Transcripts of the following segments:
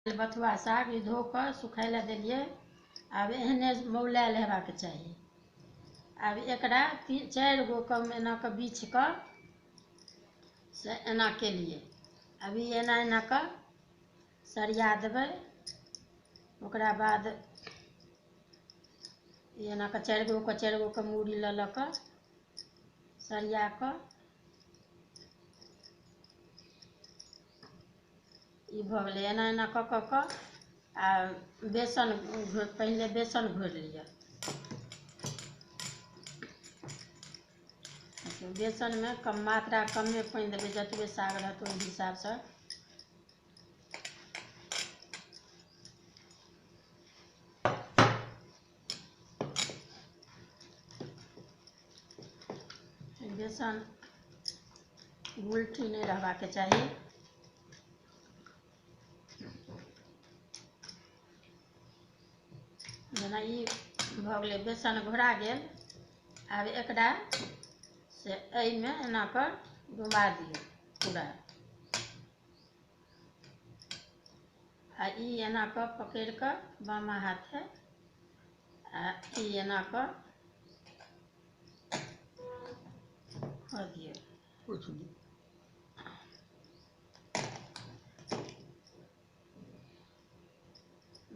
बथुआ साग धो कऽ सुखाय लए देलियै। आब एहने मौलायल हेबाक चाही। आब एकरा 3-4 गो कम एना कऽ बीछ कऽ से एना केलियै। अभी एना एना कऽ सरिया देबै। ओकरा बाद एना कऽ 4 गो के मूड़ी लऽ कऽ सरिया कऽ ई भऽ गेलै। एना एना कऽ कऽ आ बेसन पहिले बेसन घोरि लिअ। बेसनमे कम मात्रा कमे पानि देबै, जतबे साग रहत ओहि हिसाबसँ। बेसन गुलठी नहीं रहबाक चाही। जेना ई भऽ गेलै, बेसन घोरा गेल। आब एकरा से एहिमे एना कऽ डुबा दियौ पूरा। आ ई एना कऽ पकड़ि कऽ बामा हाथे आ ई एना कऽ कऽ दियौ।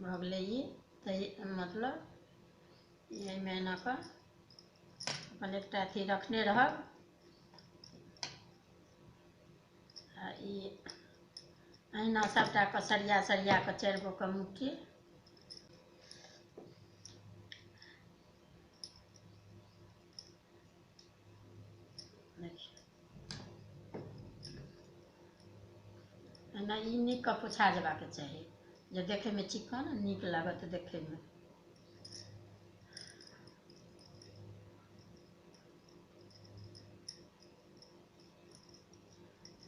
भऽ गेलै ई मतलब एहिमे एना कऽ अपन एकटा अथी रखने रहब। आ ई अहिना सबटा कऽ सरिया कऽ 4 गो के मुट्ठी एना ई नीक कऽ पोछा जेबाक चाही, जे देखैमे चिक्कन नीक लागत देखैमे।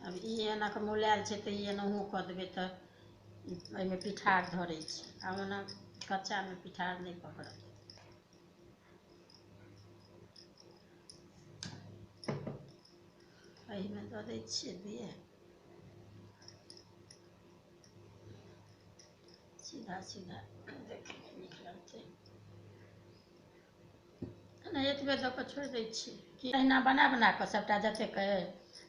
अब ई एना कऽ मौलायल छै तऽ ई एनाहु कऽ देबै तऽ एहिमे पिठार धरै छै। आ ओना कच्चामे पिठार नहि पकड़त। एहिमे दऽ दै छियै दिए, सीधा सीधा देखैमे नीक लगतै। एना एतबे दऽ कऽ छोड़ि दै छियै कि अहिना बना कऽ सबटा जतेक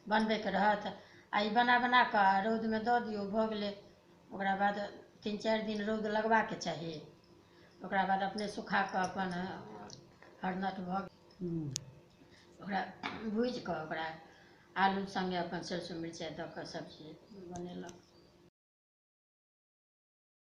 बनबैके रहत। आ ई बना कऽ रौदमे दऽ दियौ, भऽ गेलै। ओकरा बाद 3-4 दिन रौद लगबाके चाही। ओकरा बाद अपने सुखा कऽ अपन हरनट भऽ गेल। ओकरा भूजि कऽ ओकरा आलू सङ्गे अपन सरसों मिरचाइ दऽ कऽ सब्जी बनेलक।